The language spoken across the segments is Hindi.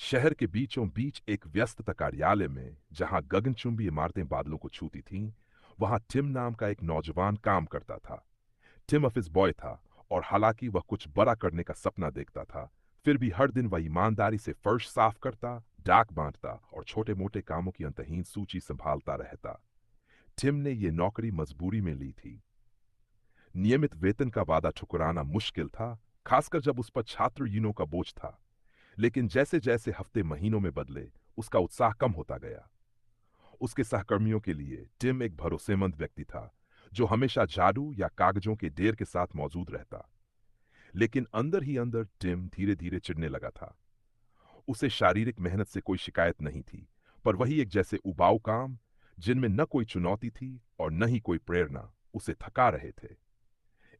शहर के बीचों बीच एक व्यस्तता कार्यालय में जहां गगनचुंबी इमारतें बादलों को छूती थीं, वहां टिम नाम का एक नौजवान काम करता था। टिम ऑफिस बॉय था और हालांकि वह कुछ बड़ा करने का सपना देखता था, फिर भी हर दिन वह ईमानदारी से फर्श साफ करता, डाक बांटता और छोटे-मोटे कामों की अंतहीन सूची संभालता रहता। टिम ने यह नौकरी मजबूरी में ली थी। नियमित वेतन का वादा ठुकराना मुश्किल था, खासकर जब उस पर छात्र यूनियनों का बोझ था। लेकिन जैसे-जैसे हफ्ते महीनों में बदले, उसका उत्साह कम होता गया। उसके सहकर्मियों के लिए टिम एक भरोसेमंद व्यक्ति था, जो हमेशा झाड़ू या कागजों के ढेर के साथ मौजूद रहता। लेकिन अंदर ही अंदर टिम धीरे-धीरे चिढ़ने लगा था। उसे शारीरिक मेहनत से कोई शिकायत नहीं थी, पर वही एक जैसे उबाऊ काम, जिनमें न कोई चुनौती थी और न ही कोई प्रेरणा, उसे थका रहे थे।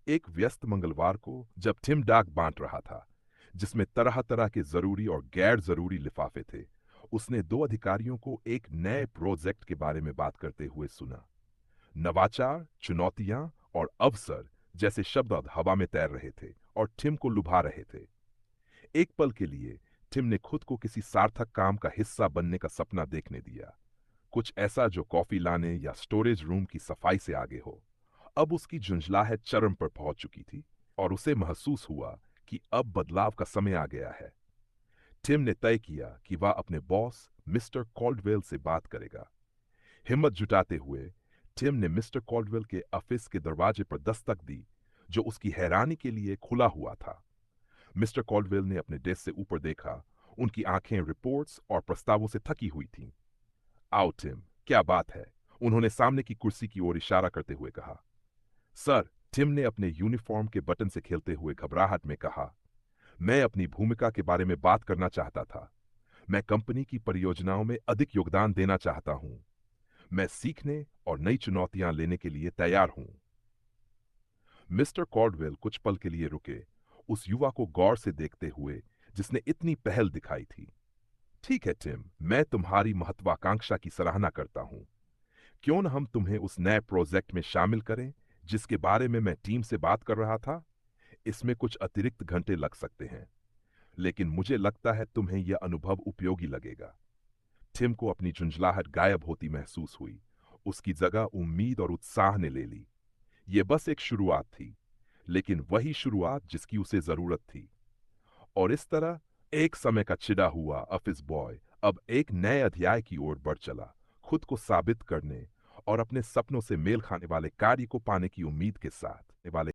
एक व्यस्त मंगलवार को जब टिम डाक बांट रहा था, जिसमें तरह-तरह के जरूरी और गैर जरूरी लिफाफे थे, उसने दो अधिकारियों को एक नए प्रोजेक्ट के बारे में बात करते हुए सुना। नवाचार, चुनौतियां और अवसर जैसे शब्द अब हवा में तैर रहे थे और टिम को लुभा रहे थे। एक पल के लिए टिम ने खुद को किसी सार्थक काम का हिस्सा बनने का सपना देखने दिया, कुछ ऐसा जो कॉफी लाने या स्टोरेज रूम की सफाई से आगे हो। अब उसकी झुंझलाहट चरम पर पहुंच चुकी थी और उसे महसूस हुआ कि अब बदलाव का समय आ गया है। टिम ने तय किया कि वह अपने बॉस मिस्टर कॉल्डवेल से बात करेगा। हिम्मत जुटाते हुए टिम ने मिस्टर कॉल्डवेल के ऑफिस के दरवाजे पर दस्तक दी, जो उसकी हैरानी के लिए खुला हुआ था। मिस्टर कॉल्डवेल ने अपने डेस्क से ऊपर देखा। उनकी आंखें रिपोर्ट्स और प्रस्तावों से थकी हुई थीं। आओ टिम, क्या बात है? उन्होंने सामने की कुर्सी की ओर इशारा करते हुए कहा। सर, टिम ने अपने यूनिफॉर्म के बटन से खेलते हुए घबराहट में कहा, मैं अपनी भूमिका के बारे में बात करना चाहता था। मैं कंपनी की परियोजनाओं में अधिक योगदान देना चाहता हूं। मैं सीखने और नई चुनौतियां लेने के लिए तैयार हूं। मिस्टर कॉर्डवेल कुछ पल के लिए रुके, उस युवा को गौर से देखते हुए जिसने इतनी पहल दिखाई थी। ठीक है टिम, मैं तुम्हारी महत्वाकांक्षा की सराहना करता हूं। क्यों न हम तुम्हें उस नए प्रोजेक्ट में शामिल करें, जिसके बारे में मैं टीम से बात कर रहा था। इसमें कुछ अतिरिक्त घंटे लग सकते हैं, लेकिन मुझे लगता है तुम्हें यह अनुभव उपयोगी लगेगा। टिम को अपनी झुंझलाहट गायब होती महसूस हुई। उसकी जगह उम्मीद और उत्साह ने ले ली। यह बस एक शुरुआत थी, लेकिन वही शुरुआत जिसकी उसे जरूरत थी। और इस तरह एक समय का चिढ़ा हुआ ऑफिस बॉय अब एक नए अध्याय की ओर बढ़ चला, खुद को साबित करने और अपने सपनों से मेल खाने वाले कार्य को पाने की उम्मीद के साथ वाले